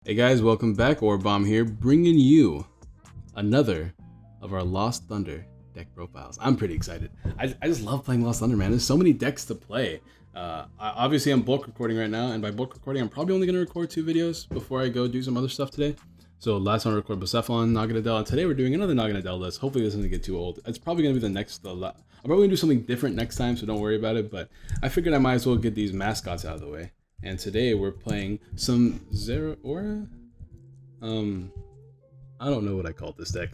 Hey guys, welcome back. Orabomb here, bringing you another of our Lost Thunder deck profiles. I'm pretty excited. I just love playing Lost Thunder, man. There's so many decks to play. Obviously, I'm bulk recording right now, and by bulk recording, I'm probably only going to record 2 videos before I go do some other stuff today. So last one I recorded Bucephalon, Naganadel, and today we're doing another Naganadel list. Hopefully this doesn't get too old. It's probably going to be the next... I'm probably going to do something different next time, so don't worry about it, but I figured I might as well get these mascots out of the way. And today we're playing some Zeraora? I don't know what I called this deck.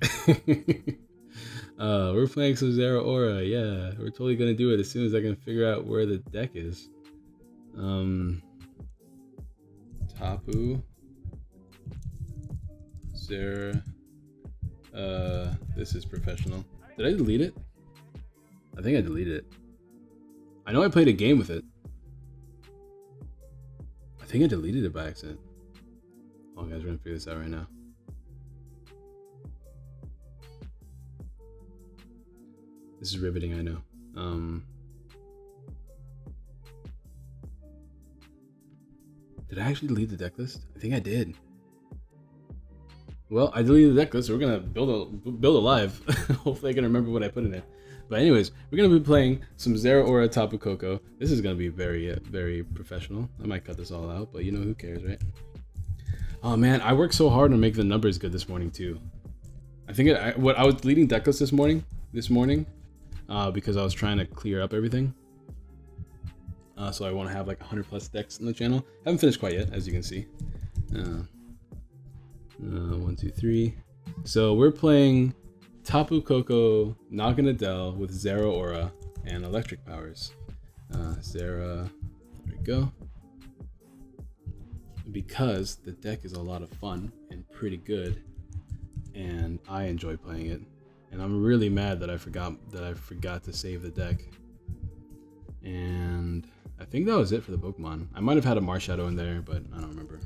We're playing some Zeraora, yeah. We're totally gonna do it as soon as I can figure out where the deck is. Tapu. Zera. This is professional. Did I delete it? I think I deleted it. I know I played a game with it. I think I deleted it by accident. Oh guys, we're gonna figure this out right now. This is riveting, I know. Did I actually delete the deck list? I think I did. Well, I deleted the deck list, so we're gonna build a live. Hopefully I can remember what I put in it. But anyways, we're gonna be playing some Zeraora Tapu Koko. This is gonna be very professional. I might cut this all out, but you know, who cares, right? Oh man, I worked so hard to make the numbers good this morning too. I think I was deleting deck lists this morning, because I was trying to clear up everything. So I want to have like 100 plus decks on the channel. Haven't finished quite yet, as you can see. 1, 2, 3. So we're playing Tapu Koko Naganadel with Zeraora and electric powers. There we go. Because the deck is a lot of fun and pretty good, and I enjoy playing it. And I'm really mad that I forgot to save the deck. And I think that was it for the Pokemon. I might have had a Marshadow in there, but I don't remember.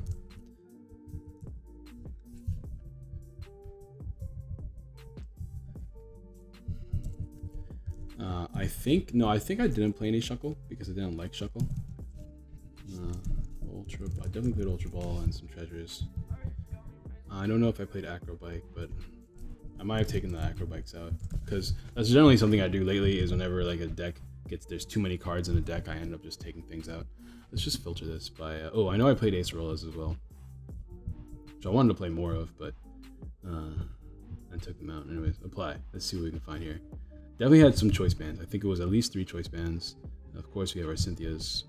I think I didn't play any Shuckle because I didn't like Shuckle. I definitely played Ultra Ball and some treasures. I don't know if I played Acro Bike, but I might have taken the Acro Bikes out because that's generally something I do lately. Is whenever like a deck there's too many cards in a deck, I end up just taking things out. Let's just filter this by. Oh, I know I played Acerolas as well, which I wanted to play more of, but I took them out. Anyways, apply. Let's see what we can find here. Definitely had some choice bands. I think it was at least 3 choice bands. Of course, we have our Cynthias.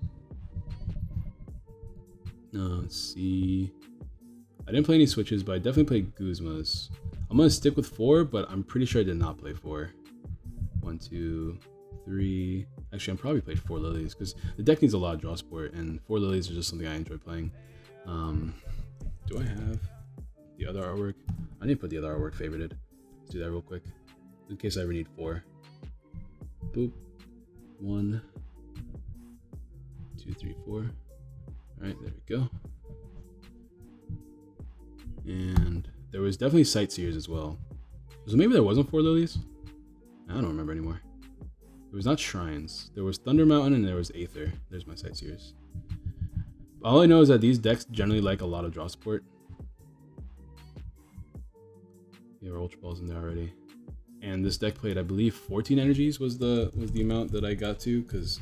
Let's see. I didn't play any switches, but I definitely played Guzmas. I'm gonna stick with 4, but I'm pretty sure I did not play 4. 1, 2, 3. Actually, I probably played 4 Lilies because the deck needs a lot of draw support, and 4 Lilies are just something I enjoy playing. Do I have the other artwork? I didn't put the other artwork favorited. Let's do that real quick in case I ever need 4. Boop. 1, 2, 3, 4. All right, there we go. And there was definitely Sightseers as well. So maybe there wasn't 4 Lilies? I don't remember anymore. There was not Shrines. There was Thunder Mountain and there was Aether. There's my Sightseers. All I know is that these decks generally like a lot of draw support. There were Ultra Balls in there already. And this deck played, I believe, 14 energies was the amount that I got to because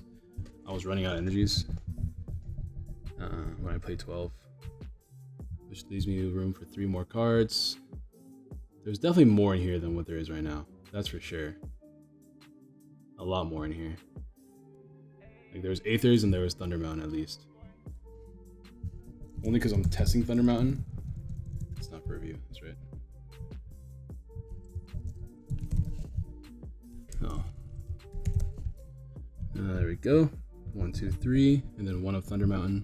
I was running out of energies when I played 12. Which leaves me room for 3 more cards. There's definitely more in here than what there is right now. That's for sure. A lot more in here. Like there was Aethers and there was Thunder Mountain at least. Only because I'm testing Thunder Mountain. It's not for review, that's right. Oh. There we go. 1, 2, 3, and then 1 of Thunder Mountain.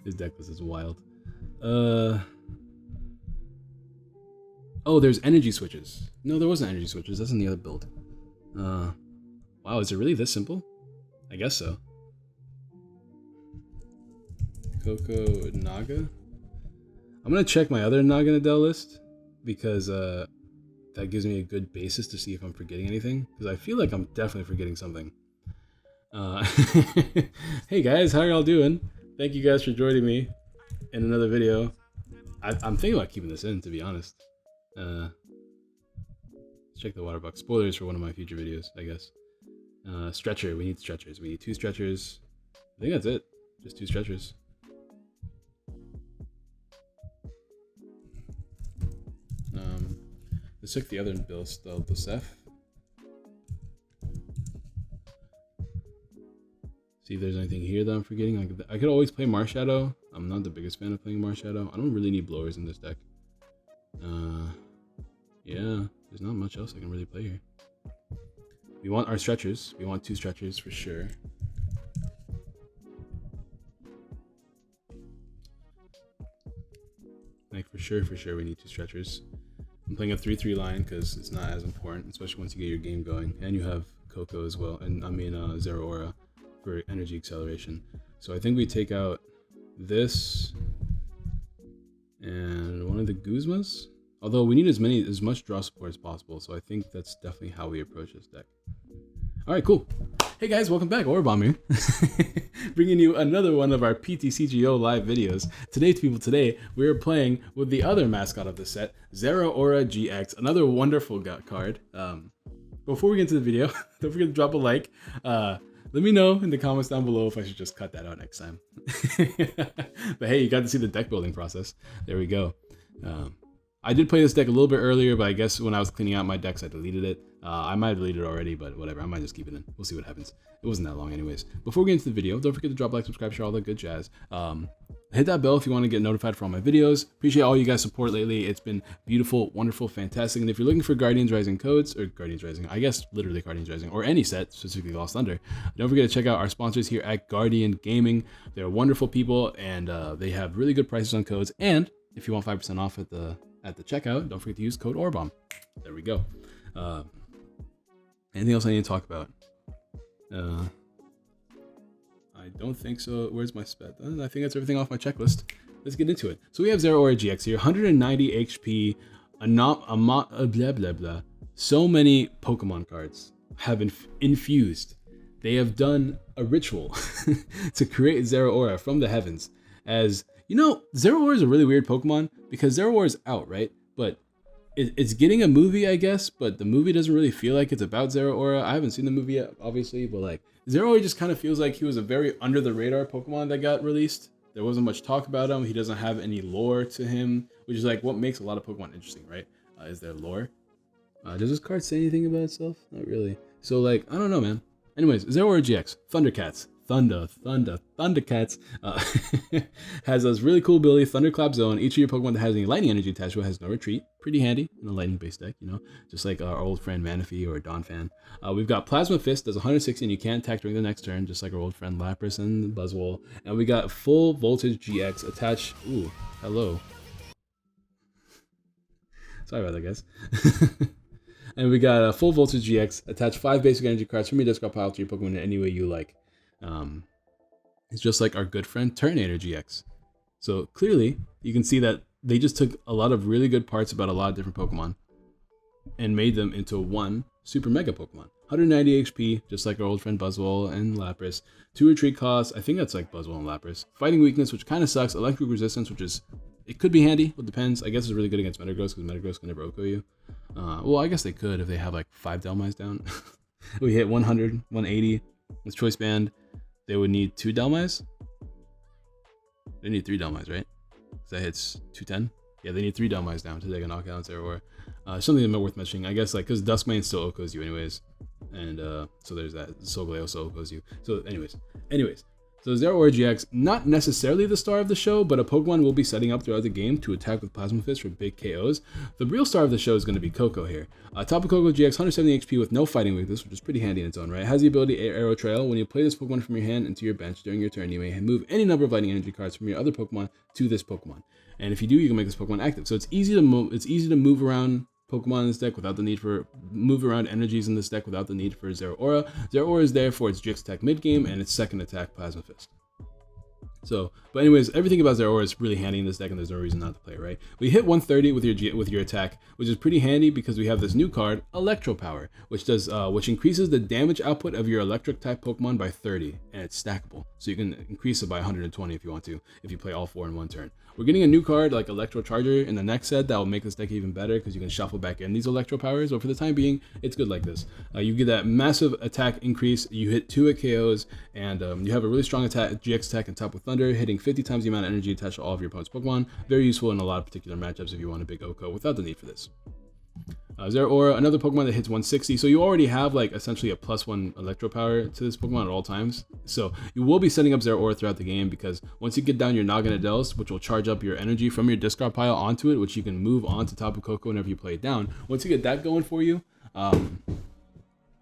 This deck list is wild. Oh, there's energy switches. No, there wasn't energy switches. That's in the other build. Wow, is it really this simple? I guess so. Koko Naga. I'm gonna check my other Naganadel list because that gives me a good basis to see if I'm forgetting anything, because I feel like I'm definitely forgetting something. Hey guys, how y'all doing? Thank you guys for joining me in another video. I'm thinking about keeping this in, to be honest. Let's check the water box. Spoilers for one of my future videos, I guess. Stretcher, we need stretchers. We need 2 stretchers. I think that's it. Just 2 stretchers. Let's check the other bills, the Seth. See if there's anything here that I'm forgetting. I could always play Marshadow. I'm not the biggest fan of playing Marshadow. I don't really need blowers in this deck. Yeah, there's not much else I can really play here. We want our stretchers. We want 2 stretchers for sure. Like for sure we need 2 stretchers. I'm playing a 3-3 line because it's not as important, especially once you get your game going. And you have Koko as well, and I mean Zeraora for energy acceleration. So I think we take out this and one of the Guzmas. Although we need as much draw support as possible, so I think that's definitely how we approach this deck. All right, cool. Hey guys, welcome back. Aurabomb here, bringing you another one of our TCGO live videos. Today we are playing with the other mascot of the set, Zeraora GX, another wonderful card. Before we get into the video, don't forget to drop a like. Let me know in the comments down below if I should just cut that out next time. But hey, you got to see the deck building process. There we go. I did play this deck a little bit earlier, but I guess when I was cleaning out my decks, I deleted it. I might have deleted it already, but whatever. I might just keep it in. We'll see what happens. It wasn't that long anyways. Before we get into the video, don't forget to drop a like, subscribe, share, all that good jazz. Hit that bell if you want to get notified for all my videos. Appreciate all you guys' support lately. It's been beautiful, wonderful, fantastic. And if you're looking for Guardians Rising codes, or Guardians Rising, I guess literally Guardians Rising, or any set, specifically Lost Thunder, don't forget to check out our sponsors here at Guardian Gaming. They're wonderful people, and they have really good prices on codes. And if you want 5% off at the checkout, don't forget to use code Aurabomb. There we go. Anything else I need to talk about? I don't think so. Where's my spec? I think that's everything off my checklist. Let's get into it. So we have Zeraora GX here, 190 HP, blah blah blah. So many Pokemon cards have been infused. They have done a ritual to create Zeraora from the heavens. As you know, Zeraora is a really weird Pokemon because Zeraora is out, right? But it's getting a movie, I guess, but the movie doesn't really feel like it's about Zeraora. I haven't seen the movie yet, obviously, but like Zeraora just kind of feels like he was a very under the radar Pokemon that got released. There wasn't much talk about him. He doesn't have any lore to him, which is like what makes a lot of Pokemon interesting, right? Is there lore? Does this card say anything about itself? Not really. So like, I don't know, man. Anyways, Zeraora GX, Thundercats. Thundercats has this really cool ability, Thunderclap Zone. Each of your Pokemon that has any lightning energy attached to it has no retreat. Pretty handy in a lightning based deck, you know, just like our old friend Manaphy or Donphan. We've got Plasma Fist, does 160 and you can't attack during the next turn, just like our old friend Lapras and Buzzwole. And we got Full Voltage GX attached. Ooh, hello. Sorry about that, guys. And we got a Full Voltage GX, attach 5 basic energy cards from your discard pile to your Pokemon in any way you like. It's just like our good friend Turtonator GX. So clearly, you can see that they just took a lot of really good parts about a lot of different Pokemon and made them into one super mega Pokemon. 190 HP, just like our old friend Buzzwole and Lapras. 2 retreat costs, I think that's like Buzzwole and Lapras. Fighting weakness, which kind of sucks. Electric resistance, which is, it could be handy, it depends. I guess it's really good against Metagross because Metagross can never OHKO you. Well, I guess they could if they have like 5 Delmise down. We hit 100, 180 with Choice Band. They would need 2 Delmise. They need 3 Delmise, right? So that hits 210. Yeah, they need 3 Delmise down to take a knockout on Zeraora. Something that's worth mentioning, I guess, like because Duskmane still OHKOs you anyways, and so there's that. Solgaleo also OHKOs you. So anyways. So Zeraora GX, not necessarily the star of the show, but a Pokemon will be setting up throughout the game to attack with Plasma Fist for big KOs. The real star of the show is going to be Koko here. Tapu Koko GX, 170 HP with no fighting weakness, which is pretty handy in its own right. Has the ability Arrow Trail. When you play this Pokemon from your hand into your bench during your turn, you may move any number of lightning energy cards from your other Pokemon to this Pokemon. And if you do, you can make this Pokemon active. So it's easy to move. It's easy to move around Pokemon in this deck without the need for move around energies in this deck without the need for Zeraora. Zeraora is there for its GX attack mid game and its second attack Plasma Fist. So, but anyways, everything about Zeraora is really handy in this deck, and there's no reason not to play it, right? We hit 130 with your attack, which is pretty handy because we have this new card, Electro Power, which increases the damage output of your electric type Pokemon by 30, and it's stackable, so you can increase it by 120 if you want to, if you play all 4 in one turn. We're getting a new card like Electro Charger in the next set that will make this deck even better because you can shuffle back in these Electro Powers, but for the time being, it's good like this. You get that massive attack increase, you hit 2 at KOs, and you have a really strong attack, GX attack and Tapu Thunder, hitting 50 times the amount of energy attached to all of your opponent's Pokemon. Very useful in a lot of particular matchups if you want a big Oko without the need for this. Zeraora, another Pokemon that hits 160, so you already have like essentially a +1 Electro Power to this Pokemon at all times. So you will be setting up Zeraora throughout the game because once you get down your Naganadels, which will charge up your energy from your discard pile onto it, which you can move onto Tapu Koko whenever you play it down. Once you get that going for you,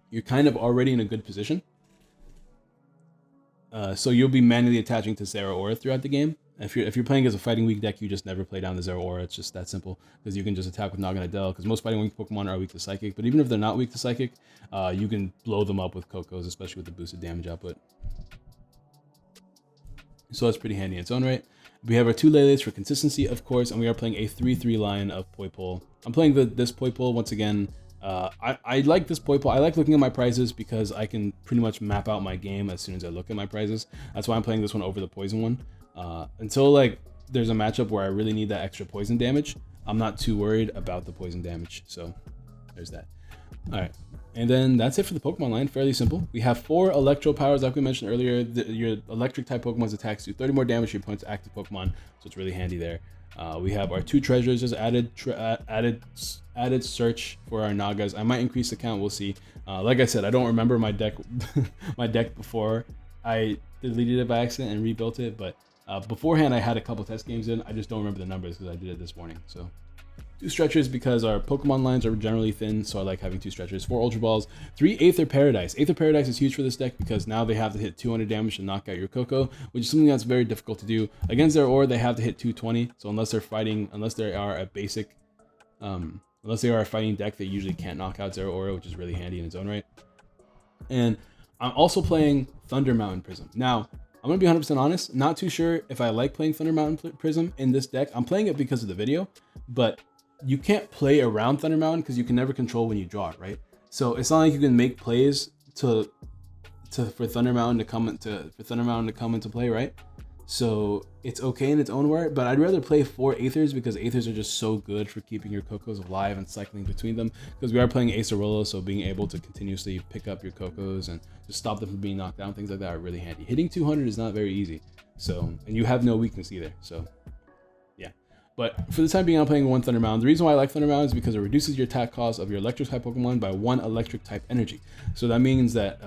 you're kind of already in a good position. So you'll be manually attaching to Zeraora throughout the game. If you're playing as a fighting weak deck, you just never play down the Zeraora. It's just that simple because you can just attack with Naganadel because most fighting weak Pokemon are weak to Psychic. But even if they're not weak to Psychic, you can blow them up with Kokos, especially with the boosted damage output. So that's pretty handy in its own right. We have our 2 Lele's for consistency, of course, and we are playing a 3/3 line of Poipole. I'm playing this Poipole once again. I like this Poipole. I like looking at my prizes because I can pretty much map out my game as soon as I look at my prizes. That's why I'm playing this one over the poison one. Until like there's a matchup where I really need that extra poison damage, I'm not too worried about the poison damage. So there's that. All right. And then that's it for the Pokemon line. Fairly simple. We have 4 Electro Powers, like we mentioned earlier. Your electric type Pokemon's attacks do 30 more damage to your opponent's active Pokemon, so it's really handy there. We have our 2 treasures as added search for our Nagas. I might increase the count. We'll see. Like I said, I don't remember my deck before I deleted it by accident and rebuilt it, but beforehand I had a couple test games in. I just don't remember the numbers because I did it this morning. So 2 stretchers because our Pokemon lines are generally thin, so I like having 2 stretchers. 4 Ultra Balls, 3 Aether Paradise. Aether Paradise is huge for this deck because now they have to hit 200 damage to knock out your Koko, which is something that's very difficult to do. Against their Zeraora, they have to hit 220, so unless they are a basic, unless they are a fighting deck, they usually can't knock out Zeraora, which is really handy in its own right. And I'm also playing Thunder Mountain Prism. Now, I'm going to be 100% honest, not too sure if I like playing Thunder Mountain Prism in this deck. I'm playing it because of the video, but you can't play around Thunder Mountain because you can never control when you draw it, right? So it's not like you can make plays for Thunder Mountain to come into play, right? So it's okay in its own way, but I'd rather play 4 Aethers because Aethers are just so good for keeping your Kokos alive and cycling between them, because we are playing Acerola, so being able to continuously pick up your Kokos and just stop them from being knocked down, things like that are really handy. Hitting 200 is not very easy, so, and you have no weakness either, so yeah. But for the time being, I'm playing 1 Thunder Mountain. The reason why I like Thunder Mountain is because it reduces your attack cost of your electric type Pokemon by 1 electric type energy. So that means that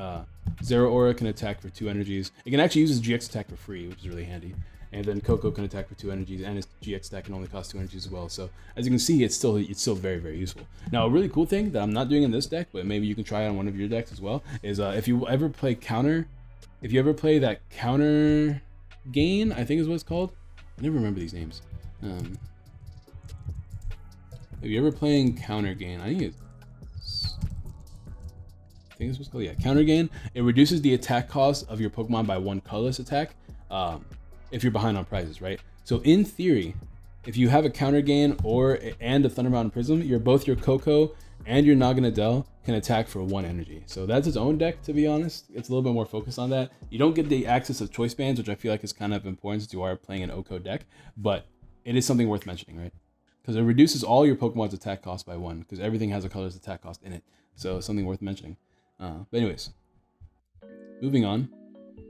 Zeraora can attack for 2 energies. It can actually use its GX attack for free, which is really handy. And then Koko can attack for 2 energies, and its GX attack can only cost 2 energies as well. So as you can see, it's still very, very useful. Now, a really cool thing that I'm not doing in this deck, but maybe you can try it on one of your decks as well, is if you ever play that counter gain, I think is what it's called. I never remember these names. If you're ever playing counter gain, I think it's what's called, yeah, counter gain. It reduces the attack cost of your Pokemon by 1 colorless attack if you're behind on prizes, right? So in theory, if you have a counter gain and a Thunder Mountain Prism, both your Koko and your Naganadel can attack for 1 energy. So that's its own deck, to be honest. It's a little bit more focused on that. You don't get the access of choice bands, which I feel like is kind of important since you are playing an Oko deck, but it is something worth mentioning, right? Because it reduces all your Pokemon's attack cost by 1, because everything has a colorless attack cost in it. So something worth mentioning. But anyways, moving on,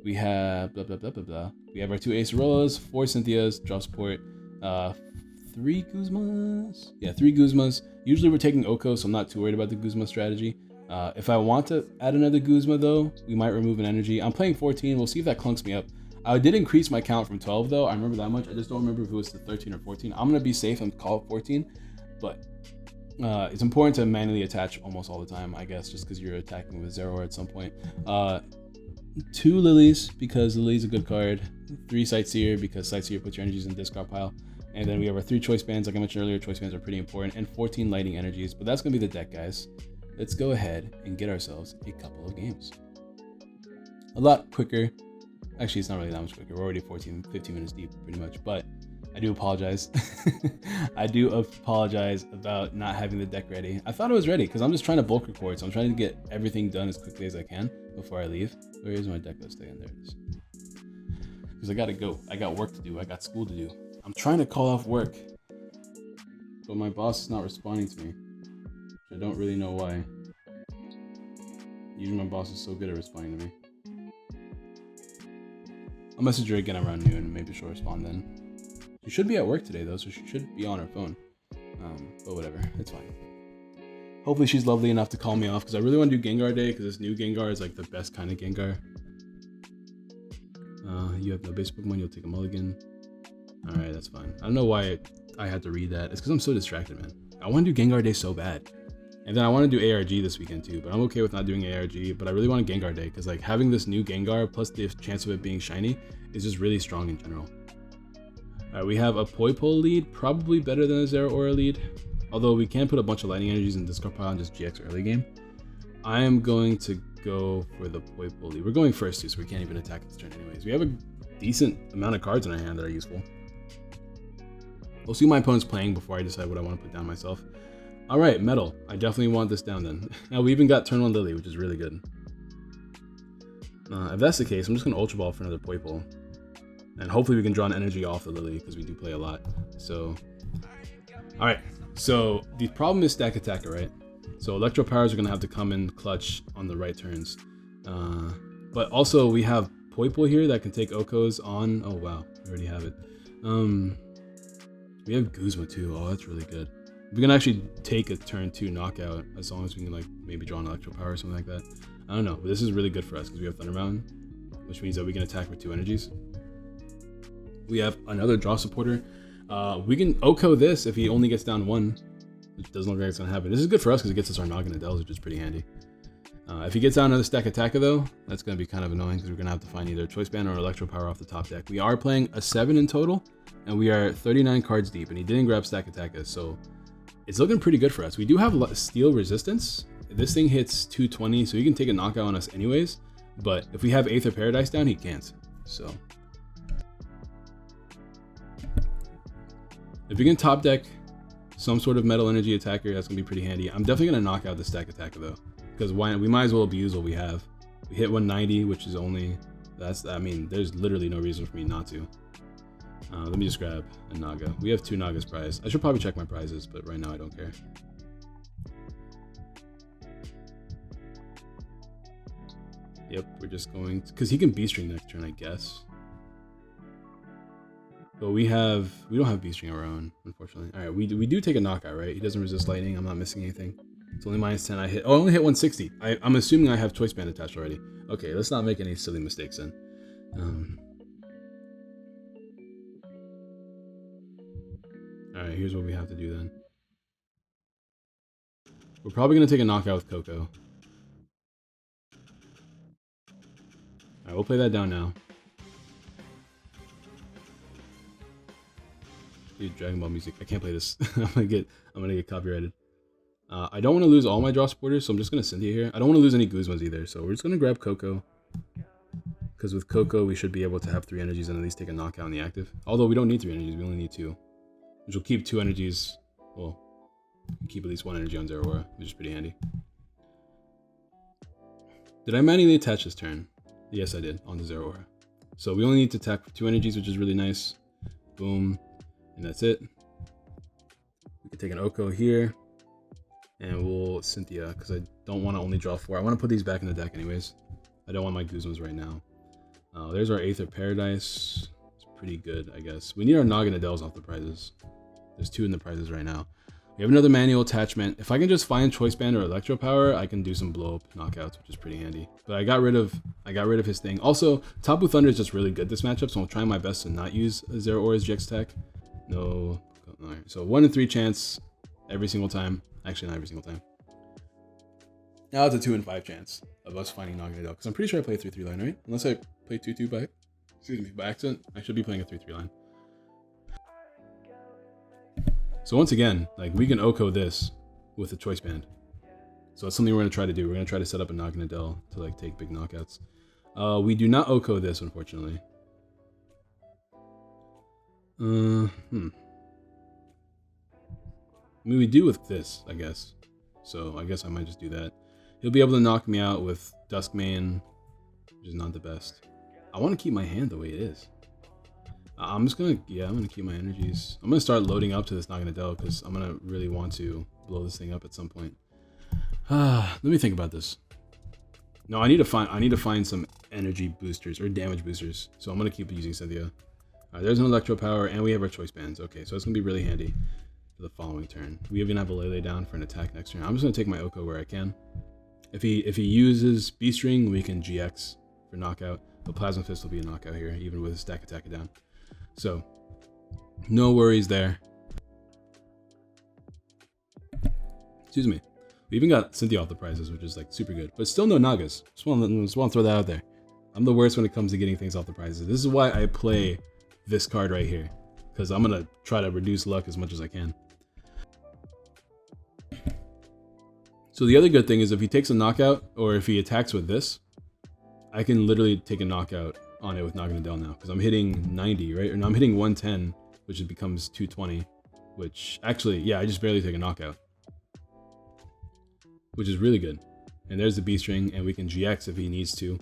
we have blah blah blah blah blah. We have our 2 Acerolas, 4 Cynthias, drop support, 3 Guzmas. Yeah, 3 Guzmas. Usually we're taking Oko, so I'm not too worried about the Guzma strategy. If I want to add another Guzma though, we might remove an energy. I'm playing 14. We'll see if that clunks me up. I did increase my count from 12 though. I remember that much. I just don't remember if it was to 13 or 14. I'm gonna be safe and call it 14, but it's important to manually attach almost all the time, I guess, just because you're attacking with Zeraora at some point. 2 Lilies, because Lily's a good card. 3 Sightseer, because Sightseer puts your energies in the discard pile. And then we have our 3 Choice Bands. Like I mentioned earlier, Choice Bands are pretty important. And 14 Lighting Energies. But that's going to be the deck, guys. Let's go ahead and get ourselves a couple of games. A lot quicker Actually, it's not really that much quicker. We're already 15 minutes deep, pretty much. But I do apologize. I do apologize about not having the deck ready. I thought it was ready because I'm just trying to bulk record. So I'm trying to get everything done as quickly as I can before I leave. Where is my deck list? There it is. Because I gotta go. I got work to do. I got school to do. I'm trying to call off work, but my boss is not responding to me. Which I don't really know why. Usually my boss is so good at responding to me. I'll message her again around noon, maybe she'll respond then. She should be at work today though, so she should be on her phone. But whatever, it's fine. Hopefully she's lovely enough to call me off, because I really want to do Gengar Day, because this new Gengar is like the best kind of Gengar. You have no base Pokemon, you'll take a mulligan. Alright, that's fine. I don't know why I had to read that. It's because I'm so distracted, man. I want to do Gengar Day so bad. And then I want to do ARG this weekend too, but I'm okay with not doing ARG, but I really want a Gengar Day, because like having this new Gengar plus the chance of it being shiny is just really strong in general. Alright, we have a Poipole lead, probably better than a Zeraora lead, although we can put a bunch of lightning energies in discard pile and just GX early game. I am going to go for the Poipole lead. We're going first too, so we can't even attack this turn anyways. We have a decent amount of cards in our hand that are useful. We'll see my opponent's playing before I decide what I want to put down myself. Alright, Metal. I definitely want this down then. Now we even got turn 1 Lily, which is really good. If that's the case, I'm just going to Ultra Ball for another Poipole. And hopefully we can draw an energy off the Lily, because we do play a lot. So, alright. So, the problem is Stack Attacker, right? So Electro Powers are going to have to come in clutch on the right turns. But also we have Poipole here that can take Okos on. Oh wow, we already have it. We have Guzma too. Oh, that's really good. We can actually take a turn 2 knockout as long as we can like maybe draw an Electro Power or something like that. I don't know, but this is really good for us because we have Thunder Mountain, which means that we can attack with 2 energies. We have another draw supporter. We can Oko this if he only gets down 1, which doesn't look like it's gonna happen. This is good for us because it gets us our Noggin Adels, which is pretty handy. If he gets down another Stack Attacker though, that's gonna be kind of annoying because we're gonna have to find either Choice Band or Electro Power off the top deck. We are playing a 7 in total, and we are 39 cards deep, and he didn't grab Stack Attacker, so it's looking pretty good for us. We do have Steel Resistance. This thing hits 220, so he can take a knockout on us anyways, but if we have Aether Paradise down, he can't. So if we can top deck some sort of Metal Energy attacker, that's gonna be pretty handy. I'm definitely gonna knock out the Stack Attacker though, because we might as well abuse what we have. We hit 190, which is only, I mean, there's literally no reason for me not to. Let me just grab a Naga. We have 2 Nagas prized. I should probably check my prizes, but right now I don't care. Yep, we're just going to, because he can B-String next turn, I guess. But we don't have B-String of our own, unfortunately. All right, we do take a knockout, right? He doesn't resist lightning. I'm not missing anything. It's only -10. I only hit 160. I'm assuming I have Choice Band attached already. Okay, let's not make any silly mistakes then. Alright, here's what we have to do then. We're probably going to take a knockout with Koko. Alright, we'll play that down now. Dude, Dragon Ball music. I can't play this. I'm gonna get copyrighted. I don't want to lose all my draw supporters, so I'm just going to Cynthia here. I don't want to lose any Guzmas either, so we're just going to grab Koko. Because with Koko, we should be able to have 3 energies and at least take a knockout in the active. Although we don't need 3 energies, we only need 2. Which will keep 2 energies, well, keep at least 1 energy on Zeraora, which is pretty handy. Did I manually attach this turn? Yes, I did, on the Zeraora. So we only need to attack with 2 energies, which is really nice. Boom, and that's it. We can take an Oko here, and we'll Cynthia, because I don't want to only draw 4. I want to put these back in the deck anyways. I don't want my Guzmas right now. There's our Aether Paradise. It's pretty good, I guess. We need our Noggin Adels off the prizes. There's 2 in the prizes right now. We have another manual attachment. If I can just find Choice Band or Electro Power, I can do some blow up knockouts, which is pretty handy. But I got rid of his thing. Also, Tapu Thunder is just really good this matchup, so I'll try my best to not use Zeraora's GX tech. No. Alright, so 1 in 3 chance every single time. Actually, not every single time. Now it's a 2 in 5 chance of us finding Noggin Adel, because I'm pretty sure I play a 3-3 line, right? Unless I play 2-2 by accident. I should be playing a 3-3 line. So once again, like, we can Oko this with a Choice Band. So it's something we're going to try to do. We're going to try to set up a Noggin Adel to like take big knockouts. We do not Oko this, unfortunately. I mean, we do with this, I guess. So I guess I might just do that. He'll be able to knock me out with Duskmane, which is not the best. I want to keep my hand the way it is. I'm just gonna, yeah, I'm gonna keep my energies. I'm gonna start loading up to this Naganadel because I'm gonna really want to blow this thing up at some point. Let me think about this. No, I need to find some energy boosters or damage boosters. So I'm gonna keep using Cynthia. There's an Electro Power, and we have our choice bands. Okay, so it's gonna be really handy for the following turn. We even have a Lele down for an attack next turn. I'm just gonna take my Oko where I can. If he uses Beast Ring, we can GX for knockout. The Plasma Fist will be a knockout here, even with a stack attack down. So, no worries there. Excuse me. We even got Cynthia off the prizes, which is like super good. But still no Nagas. Just want to throw that out there. I'm the worst when it comes to getting things off the prizes. This is why I play this card right here. Because I'm going to try to reduce luck as much as I can. So the other good thing is if he takes a knockout, or if he attacks with this, I can literally take a knockout on it with Naganadel now, because I'm hitting 90, right? Or no, I'm hitting 110, which it becomes 220, which actually, yeah, I just barely take a knockout, which is really good. And there's the Beast Ring, and we can GX if he needs to,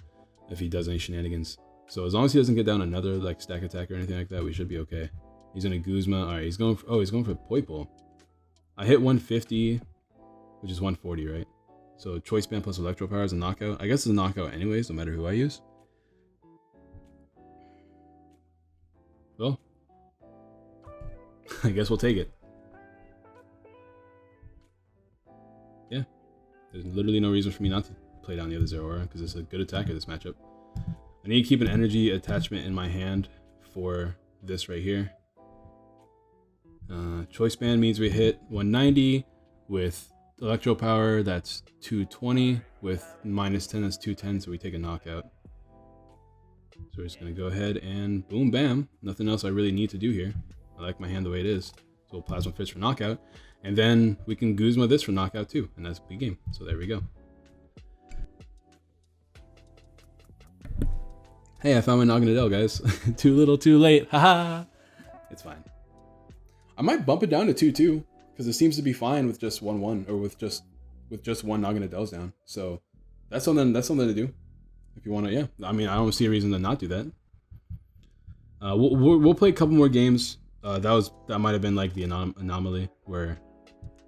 if he does any shenanigans. So as long as he doesn't get down another like stack attack or anything like that, we should be okay. He's in a Guzma. All right, he's going for, oh, he's going for Poipole. I hit 150, which is 140, right? So Choice Band plus Electro Power is a knockout. I guess it's a knockout anyways, no matter who I use. Well, I guess we'll take it. Yeah, there's literally no reason for me not to play down the other Zeraora because it's a good attacker this matchup. I need to keep an energy attachment in my hand for this right here. Choice Band means we hit 190 with Electro Power, that's 220, with -10, that's 210, so we take a knockout. So we're just going to go ahead and boom, bam. Nothing else I really need to do here. I like my hand the way it is. So Plasma Fist for knockout. And then we can Guzma this for knockout too. And that's the game. So there we go. Hey, I found my Naganadel, guys. Too little, too late. Haha. It's fine. I might bump it down to 2-2. Because it seems to be fine with just 1-1. Or with just one Naganadels down. So that's something to do. If you want to, yeah. I mean, I don't see a reason to not do that. We'll play a couple more games. That might have been like the anomaly where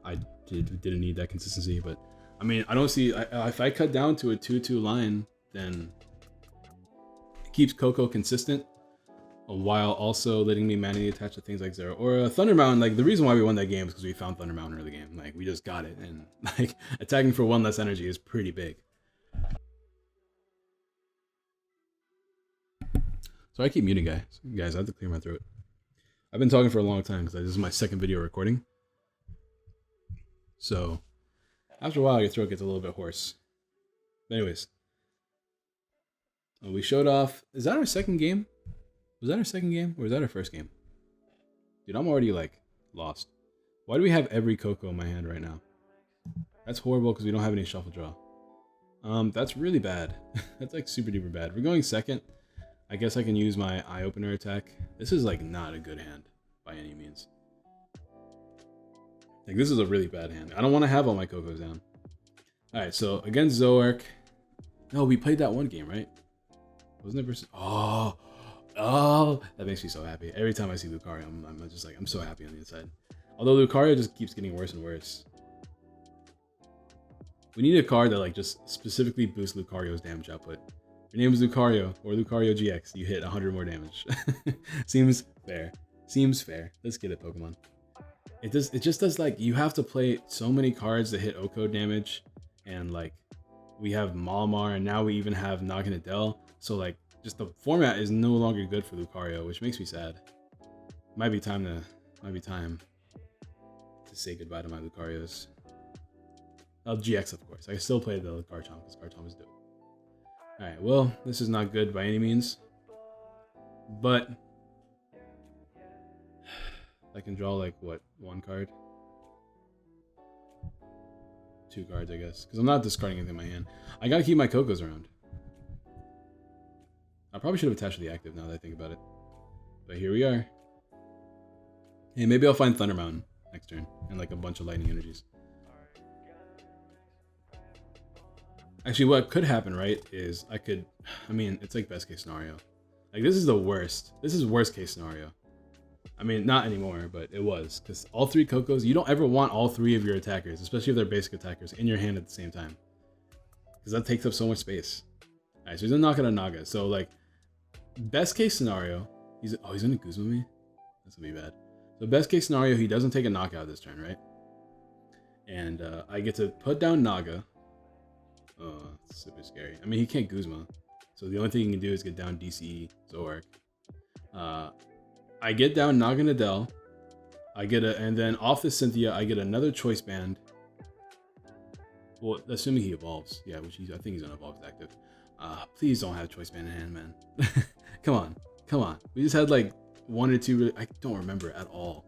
I didn't need that consistency. But I mean, I don't see if I cut down to a 2-2 line, then it keeps Koko consistent while also letting me manually attach to things like Zeraora, Thunder Mountain. Like the reason why we won that game is because we found Thunder Mountain early game. Like we just got it, and like attacking for one less energy is pretty big. So I keep muting guys. I have to clear my throat. I've been talking for a long time because this is my second video recording. So after a while, your throat gets a little bit hoarse. But anyways, we showed off. Is that our second game? Was that our second game or was that our first game? Dude, I'm already like lost. Why do we have every Koko in my hand right now? That's horrible because we don't have any shuffle draw. That's really bad. That's like super duper bad. We're going second. I guess I can use my eye opener attack. This is like not a good hand by any means. Like this is a really bad hand. I don't want to have all my Kokos down. All right, so against Zoroark. No, we played that one game, right? Wasn't it versus? Oh, that makes me so happy. Every time I see Lucario, I'm just like, I'm so happy on the inside. Although Lucario just keeps getting worse and worse. We need a card that like just specifically boosts Lucario's damage output. Your name is Lucario or Lucario GX. You hit 100 more damage. Seems fair. Seems fair. Let's get it, Pokemon. It just does like you have to play so many cards that hit Oko damage, and like we have Mewmore, and now we even have Naganadel. So like just the format is no longer good for Lucario, which makes me sad. Might be time to say goodbye to my Lucarios. GX, of course. I still play the Garchomp because Garchomp is dope. Alright, well, this is not good by any means. But I can draw like what, one card? 2 cards, I guess. Because I'm not discarding anything in my hand. I gotta keep my Kokos around. I probably should have attached to the active now that I think about it. But here we are. Hey, maybe I'll find Thunder Mountain next turn and like a bunch of lightning energies. Actually, what could happen, right, is I mean, it's like best case scenario. Like, this is the worst. This is worst case scenario. I mean, not anymore, but it was. Because all 3 Kokos, you don't ever want all 3 of your attackers, especially if they're basic attackers, in your hand at the same time. Because that takes up so much space. Alright, so he's gonna knock out a Naga. So, like, best case scenario, he's gonna Guzma me? That's gonna be bad. So, best case scenario, he doesn't take a knockout this turn, right? And I get to put down Naga. Oh, that's super scary. I mean, he can't Guzma. So the only thing he can do is get down DCE Zoroark. I get down Naganadel. And then off the Cynthia, I get another Choice Band. Well, assuming he evolves. Yeah, I think he's gonna evolve his active. Please don't have Choice Band in hand, man. Come on. We just had like 1 or 2. I don't remember at all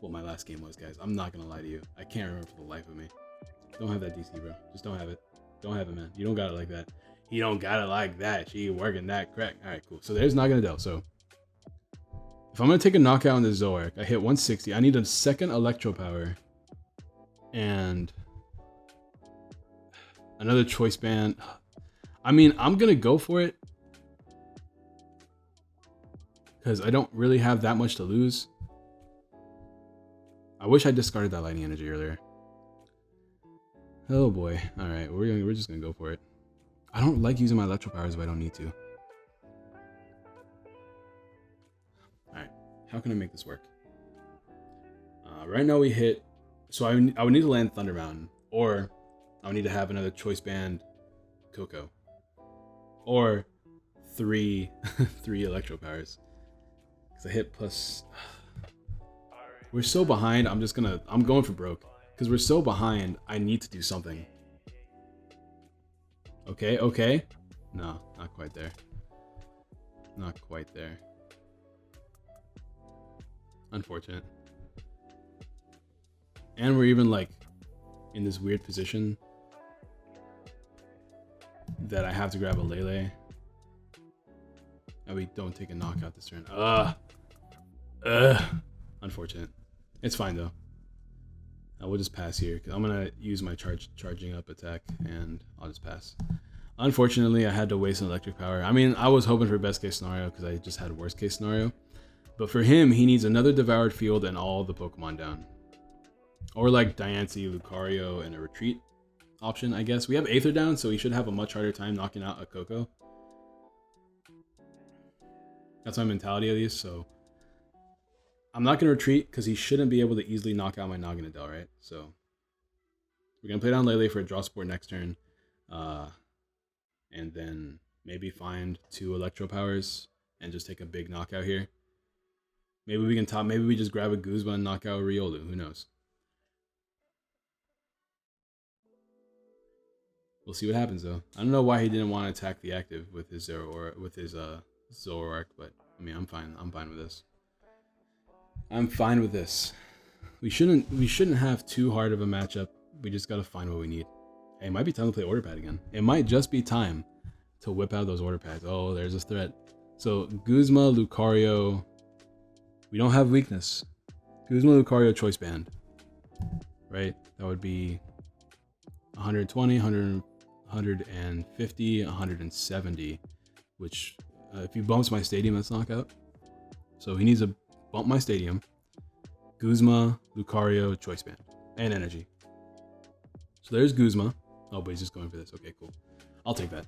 what my last game was, guys. I'm not gonna lie to you. I can't remember for the life of me. Don't have that DC, bro. Just don't have it. Don't have it, man. You don't got it like that. You don't got it like that. She working that crack. All right, cool. So there's Naganadel. So if I'm going to take a knockout on the Zoroark, I hit 160. I need a second Electro Power. And another Choice Band. I mean, I'm going to go for it. Because I don't really have that much to lose. I wish I discarded that Lightning Energy earlier. Oh boy. Alright, we're just gonna go for it. I don't like using my Electro Powers if I don't need to. Alright, how can I make this work? Right now we hit... So I would need to land Thunder Mountain. Or I would need to have another Choice Band Koko. Or 3 Electro Powers. Because I hit plus... We're so behind, I'm going for broke. Because we're so behind, I need to do something. Okay. No, not quite there. Not quite there. Unfortunate. And we're even like in this weird position that I have to grab a Lele. And we don't take a knockout this turn. Unfortunate. It's fine though. We'll just pass here because I'm gonna use my charging up attack and I'll just pass. Unfortunately, I had to waste an electric power. I mean, I was hoping for best case scenario because I just had worst case scenario. But for him, he needs another devoured field and all the Pokemon down. Or like Diancie, Lucario, and a retreat option, I guess. We have Aether down, so he should have a much harder time knocking out a Koko. That's my mentality at least, so... I'm not going to retreat because he shouldn't be able to easily knock out my Naganadel, right? So we're going to play down Lele for a draw support next turn. And then maybe find 2 Electro Powers and just take a big knockout here. Maybe we can maybe we just grab a Guzma and knock out Riolu. Who knows? We'll see what happens though. I don't know why he didn't want to attack the active with his Zoroark, but I mean, I'm fine with this. I'm fine with this. We shouldn't have too hard of a matchup. We just gotta find what we need. Hey, it might be time to play Order Pad again. It might just be time to whip out those Order Pads. Oh, there's a threat. So Guzma, Lucario. We don't have weakness. Guzma, Lucario, Choice Band. Right? That would be 120, 150, 170. Which, if he bumps my stadium, that's knockout. So he needs to bump my stadium. Guzma, Lucario, Choice Band, and energy. So there's Guzma. Oh, but he's just going for this. Okay, cool. I'll take that.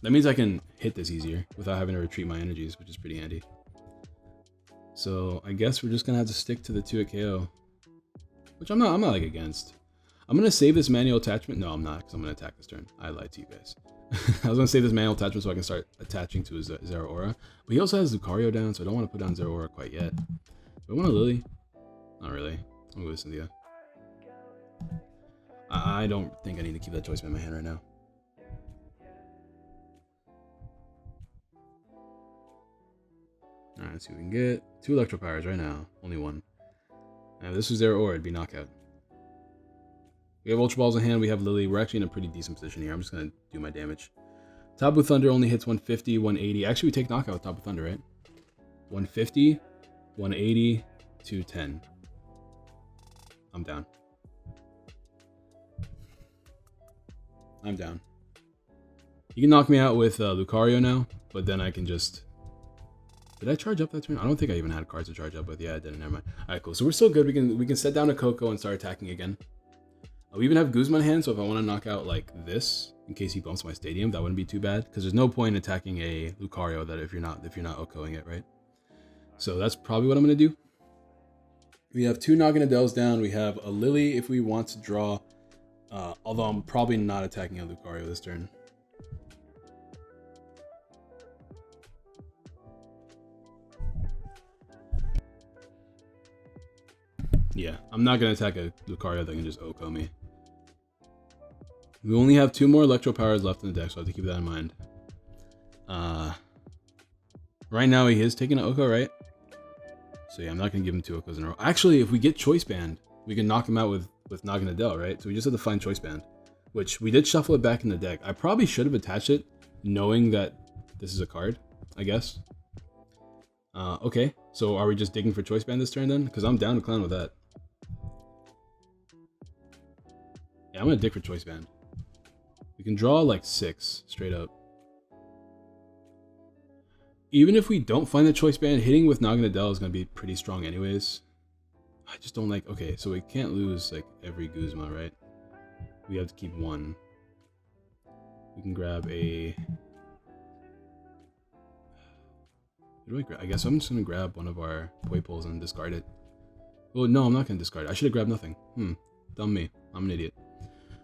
That means I can hit this easier without having to retreat my energies, which is pretty handy. So I guess we're just gonna have to stick to the 2 at KO, which I'm not like against. I'm gonna save this manual attachment. No, I'm not, because I'm gonna attack this turn. I lied to you guys. I was gonna save this manual attachment so I can start attaching to his Zeraora. But he also has Lucario down, so I don't want to put down Zeraora quite yet. Do I want a Lily? Not really. I'm gonna listen to you. I don't think I need to keep that Choice Band in my hand right now. Alright, let's see what we can get. 2 Electro Powers right now. Only 1. Now, if this was Zeraora, it'd be knockout. We have Ultra Balls in hand. We have Lily. We're actually in a pretty decent position here. I'm just going to do my damage. Tapu Thunder only hits 150, 180. Actually, we take knockout with Tapu Thunder, right? 150, 180, 210. I'm down. I'm down. You can knock me out with Lucario now, but then I can just... Did I charge up that turn? I don't think I even had cards to charge up with. Yeah, I didn't. Never mind. All right, cool. So we're still good. We can set down a Koko and start attacking again. We even have Guzma in hand, so if I want to knock out like this, in case he bumps my stadium, that wouldn't be too bad. Because there's no point in attacking a Lucario that if you're not Okoing it, right? So that's probably what I'm gonna do. We have 2 Naganadels down. We have a Lily if we want to draw. Although I'm probably not attacking a Lucario this turn. Yeah, I'm not going to attack a Lucario that can just Oko me. We only have 2 more Electro Powers left in the deck, so I have to keep that in mind. Right now he is taking an Oko, right? So yeah, I'm not going to give him 2 Okos in a row. Actually, if we get Choice Band, we can knock him out with Naganadel, right? So we just have to find Choice Band, which we did shuffle it back in the deck. I probably should have attached it, knowing that this is a card, I guess. Okay, so are we just digging for Choice Band this turn then? Because I'm down to clown with that. Yeah, I'm going to dig for Choice Band. We can draw like 6, straight up. Even if we don't find the Choice Band, hitting with Naganadel is going to be pretty strong anyways. I just don't like... Okay, so we can't lose like every Guzma, right? We have to keep 1. We can grab a... What do I grab? I guess I'm just going to grab one of our Poipoles and discard it. Well, no, I'm not going to discard it. I should have grabbed nothing. Dumb me. I'm an idiot.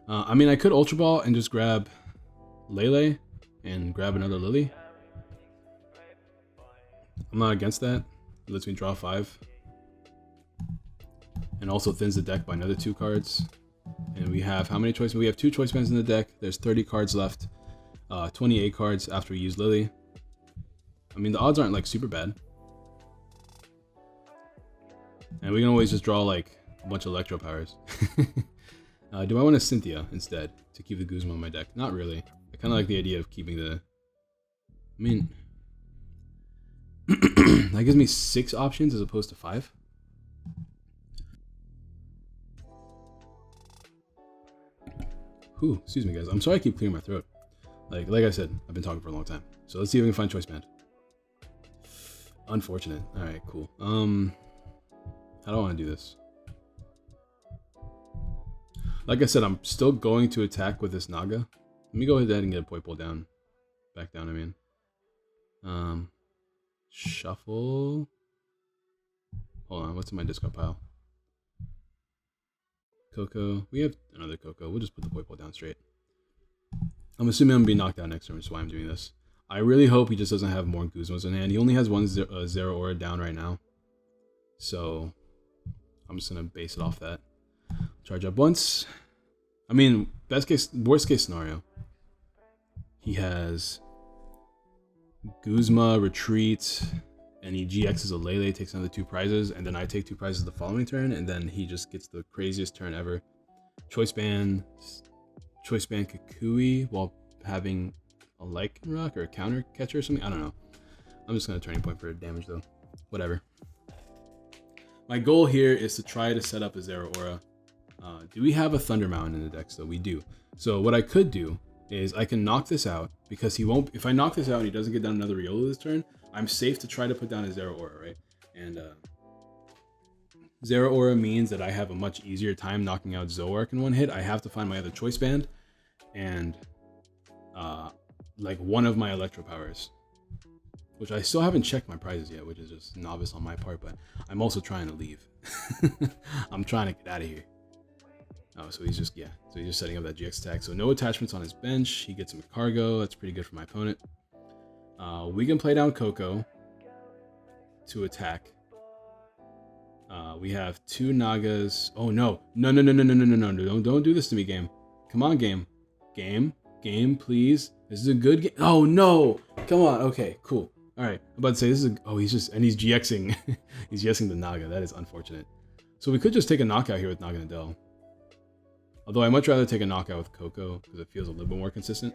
I mean, I could Ultra Ball and just grab Lele and grab another Lily. I'm not against that. It lets me draw 5. And also thins the deck by another 2 cards. And we have how many choices? We have 2 Choice Bands in the deck. There's 30 cards left. 28 cards after we use Lily. I mean, the odds aren't like super bad. And we can always just draw like a bunch of Electro Powers. Do I want a Cynthia instead to keep the Guzma in my deck? Not really. I kind of like the idea of keeping the... I mean... that gives me 6 options as opposed to 5. Ooh, excuse me guys. I'm sorry I keep clearing my throat. Like I said, I've been talking for a long time. So let's see if we can find Choice Band. Unfortunate. Alright, cool. How do I want to do this? Like I said, I'm still going to attack with this Naga. Let me go ahead and get a Poipole down. Back down, I mean. Shuffle. Hold on, what's in my discard pile? Koko. We have another Koko. We'll just put the Poipole down straight. I'm assuming I'm going to be knocked out next turn, which is why I'm doing this. I really hope he just doesn't have more Guzmas in hand. He only has 1 Zeraora down right now. So, I'm just going to base it off that. Charge up once. I mean, worst case scenario. He has Guzma, Retreat, and he GXs a Lele, takes another 2 prizes, and then I take 2 prizes the following turn, and then he just gets the craziest turn ever. Choice Band Kukui while having a Lycan Rock or a counter catcher or something. I don't know. I'm just going to turning point for damage though. Whatever. My goal here is to try to set up a Zeraora. Do we have a Thunder Mountain in the deck? So we do. So what I could do is I can knock this out because he won't. If I knock this out and he doesn't get down another Riolu this turn, I'm safe to try to put down a Zeraora, right? And Zeraora means that I have a much easier time knocking out Zoroark in one hit. I have to find my other Choice Band and like one of my Electro Powers, which I still haven't checked my prizes yet, which is just novice on my part, but I'm also trying to leave. I'm trying to get out of here. Oh, so he's just, yeah. So he's just setting up that GX attack. So no attachments on his bench. He gets him a Cargo. That's pretty good for my opponent. We can play down Koko to attack. We have 2 Nagas. Oh, no. No. Don't do this to me, game. Come on, game. Game, please. This is a good game. Oh, no. Come on. Okay, cool. All right. I'm about to say this is a... Oh, he's GXing. He's GXing the Naga. That is unfortunate. So we could just take a knockout here with Naganadel. Although I'd much rather take a knockout with Koko because it feels a little bit more consistent.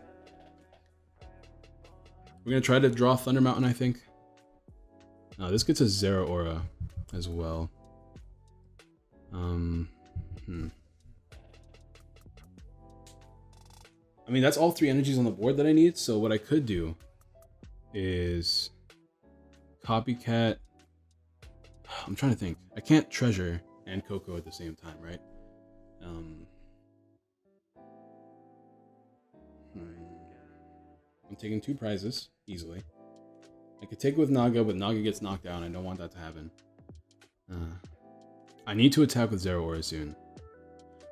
We're gonna try to draw Thunder Mountain, I think. This gets a Zeraora as well. I mean, that's all 3 energies on the board that I need. So what I could do is copycat. I'm trying to think. I can't treasure and Koko at the same time, right? I'm taking 2 prizes easily. I could take it with Naga, but Naga gets knocked down. I don't want that to happen. I need to attack with Zeraora soon.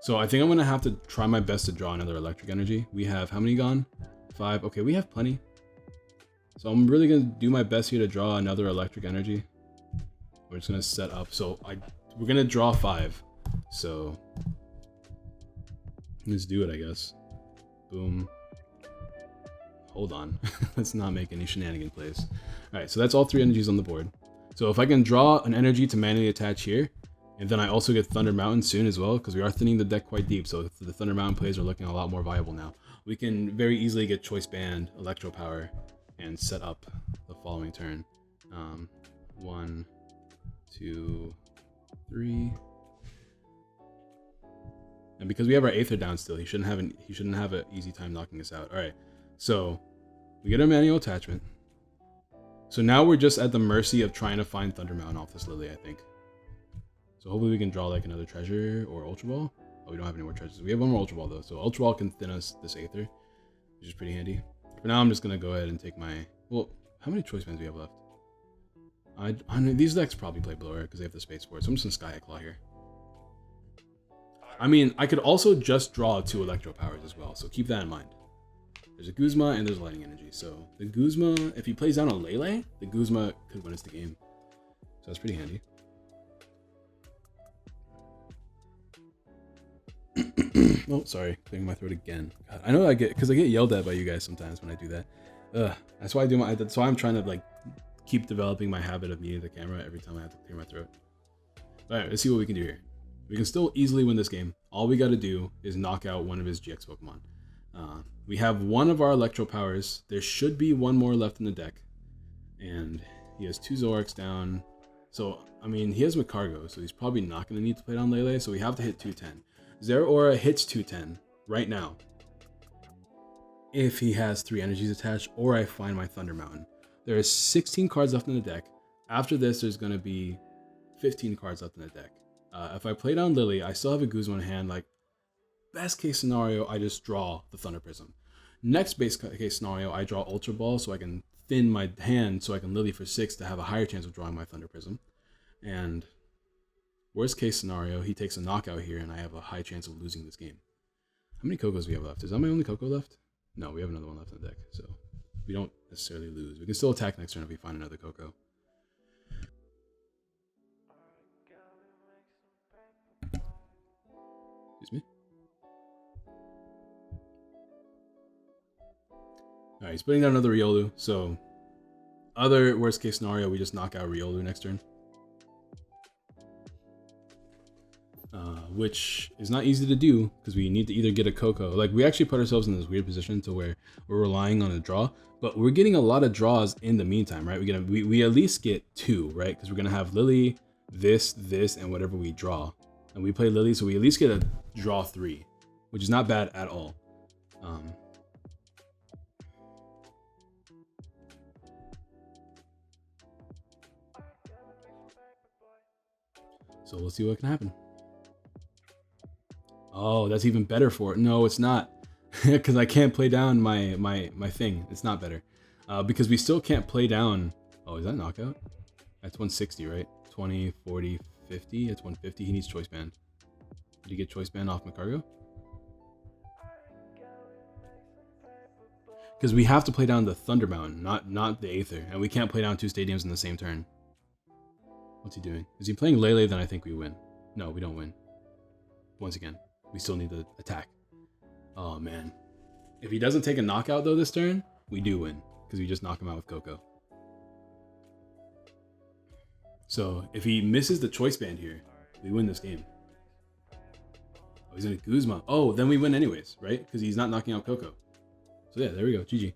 So I think I'm going to have to try my best to draw another electric energy. We have how many gone? 5. Okay, we have plenty. So I'm really going to do my best here to draw another electric energy. We're just going to set up. So we're going to draw 5. So let's do it, I guess. Boom. Hold on. Let's not make any shenanigan plays. All right, so that's all 3 energies on the board. So if I can draw an energy to manually attach here, and then I also get Thunder Mountain soon as well, because we are thinning the deck quite deep, so the Thunder Mountain plays are looking a lot more viable now. We can very easily get Choice Band, Electro Power, and set up the following turn. 1, 2, 3. And because we have our Aether down still, he shouldn't have an easy time knocking us out. All right, so we get our manual attachment. So now we're just at the mercy of trying to find Thunder Mountain off this Lily, I think. So hopefully we can draw like another treasure or Ultra Ball. Oh, we don't have any more treasures. We have one more Ultra Ball though. So Ultra Ball can thin us this Aether, which is pretty handy. For now, I'm just going to go ahead and take my... Well, how many Choice Bands do we have left? I mean, these decks probably play Blower because they have the space for it. So I'm just going to Sky Claw here. I mean, I could also just draw 2 Electro Powers as well. So keep that in mind. There's a Guzma and there's Lightning Energy. So the Guzma, if he plays down a Lele, the Guzma could win us the game. So that's pretty handy. Oh, sorry, clearing my throat again. God, I know I get yelled at by you guys sometimes when I do that. That's why that's why I'm trying to like keep developing my habit of muting the camera every time I have to clear my throat. All right, let's see what we can do here. We can still easily win this game. All we got to do is knock out one of his GX Pokemon. We have one of our Electro Powers. There should be one more left in the deck, and he has 2 Zoroarks down. So I mean, he has Macargo, so he's probably not going to need to play down Lele. So we have to hit 210. Zeraora hits 210 right now if he has 3 energies attached, or I find my Thunder Mountain. There is 16 cards left in the deck. After this, there's going to be 15 cards left in the deck. If I play down Lily, I still have a Guzma in hand. Like, best case scenario, I just draw the Thunder Prism. Next base case scenario, I draw Ultra Ball so I can thin my hand so I can Lily for 6 to have a higher chance of drawing my Thunder Prism. And worst case scenario, he takes a knockout here and I have a high chance of losing this game. How many Kokos do we have left? Is that my only Koko left? No, we have another one left in the deck, so we don't necessarily lose. We can still attack next turn if we find another Koko. Excuse me. Alright, he's putting down another Riolu, so other worst case scenario, we just knock out Riolu next turn. Which is not easy to do because we need to either get a Koko. Like, we actually put ourselves in this weird position to where we're relying on a draw, but we're getting a lot of draws in the meantime, right? We at least get 2, right? Because we're gonna have Lily, this, and whatever we draw, and we play Lily, so we at least get a draw 3, which is not bad at all. So we'll see what can happen. Oh, that's even better for it. No, it's not, because I can't play down my thing. It's not better, because we still can't play down. Oh, is that knockout? That's 160, right? 20, 40, 50. It's 150. He needs Choice Band. Did he get Choice Band off Macargo? Because we have to play down the Thunder Mountain, not the Aether, and we can't play down 2 stadiums in the same turn. What's he doing? Is he playing Lele? Then I think we win. No, we don't win. Once again, we still need to attack. Oh man. If he doesn't take a knockout though this turn, we do win, because we just knock him out with Koko. So if he misses the Choice Band here, we win this game. Oh, he's in a Guzma. Oh, then we win anyways, right? Because he's not knocking out Koko. So yeah, there we go. GG.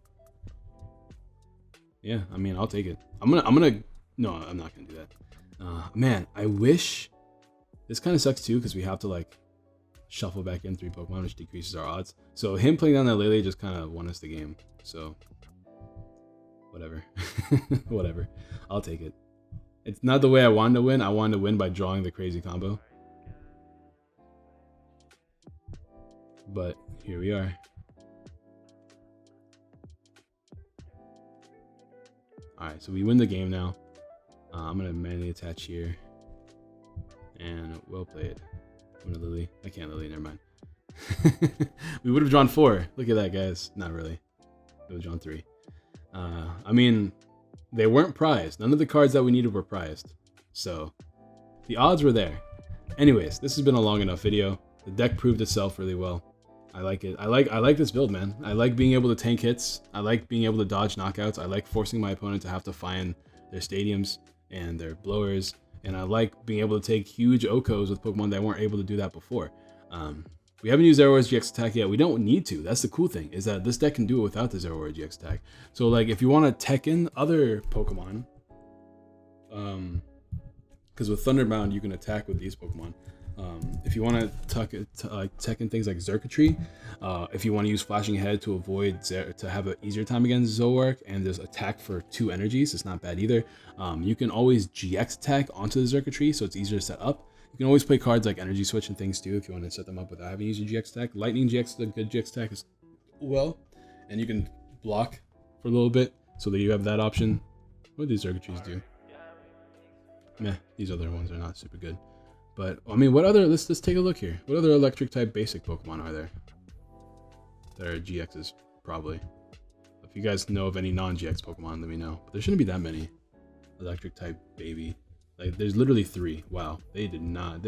Yeah, I mean, I'll take it. No, I'm not gonna do that. Man, I wish. This kind of sucks too because we have to like shuffle back in 3 Pokemon, which decreases our odds. So him playing down that Lele just kind of won us the game. So whatever, whatever. I'll take it. It's not the way I wanted to win. I wanted to win by drawing the crazy combo. But here we are. Alright, so we win the game now. I'm going to manually attach here. And well played. I'm going to Lily. I can't Lily, never mind. We would have drawn 4. Look at that, guys. Not really. We would have drawn 3. I mean, they weren't prized. None of the cards that we needed were prized. So, the odds were there. Anyways, this has been a long enough video. The deck proved itself really well. I like it. I like this build, man. I like being able to tank hits. I like being able to dodge knockouts. I like forcing my opponent to have to find their stadiums and their blowers. And I like being able to take huge Okos with Pokemon that weren't able to do that before. We haven't used Zeraora's GX attack yet. We don't need to. That's the cool thing, is that this deck can do it without the Zeraora GX attack. So like if you want to tech in other Pokemon, because with Thunderbound you can attack with these Pokemon. If you want to tech in things like Xurkitree, if you want to use Flashing Head to avoid to have an easier time against Zoroark and there's attack for 2 energies, it's not bad either. You can always GX attack onto the Xurkitree, so it's easier to set up. You can always play cards like Energy Switch and things too if you want to set them up without having to use your GX attack. Lightning GX is a good GX attack as well, and you can block for a little bit so that you have that option. What do these Xurkitrees do? Meh, these other ones are not super good. But I mean, what other? Let's take a look here. What other electric type basic Pokemon are there? There are GXs probably. If you guys know of any non-GX Pokemon, let me know. But there shouldn't be that many electric type baby. Like there's literally 3. Wow, they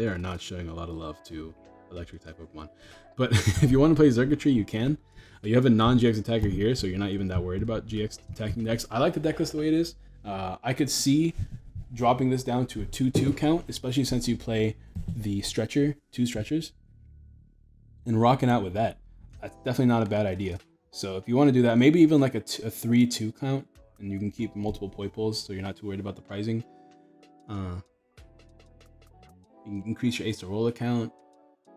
are not showing a lot of love to electric type Pokemon. But if you want to play Xurkitree, you can. You have a non-GX attacker here, so you're not even that worried about GX attacking decks. I like the deck list the way it is. I could see dropping this down to a 2/2 count, especially since you play the stretcher, 2 stretchers, and rocking out with that. That's definitely not a bad idea. So if you want to do that, maybe even like a 3/2 count, and you can keep multiple Poipoles, so you're not too worried about the pricing. You can increase your Acerola count.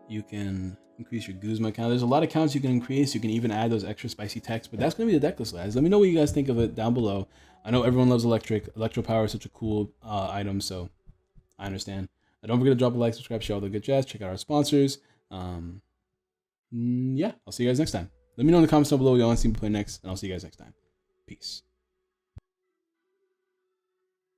You can increase your Guzma count. There's a lot of counts you can increase. You can even add those extra spicy techs, but that's going to be the deck list, guys. Let me know what you guys think of it down below. I know everyone loves electric. Electro Power is such a cool item, so I understand. Don't forget to drop a like, subscribe, share all the good jazz. Check out our sponsors. Yeah, I'll see you guys next time. Let me know in the comments down below what you want to see me play next, and I'll see you guys next time. Peace.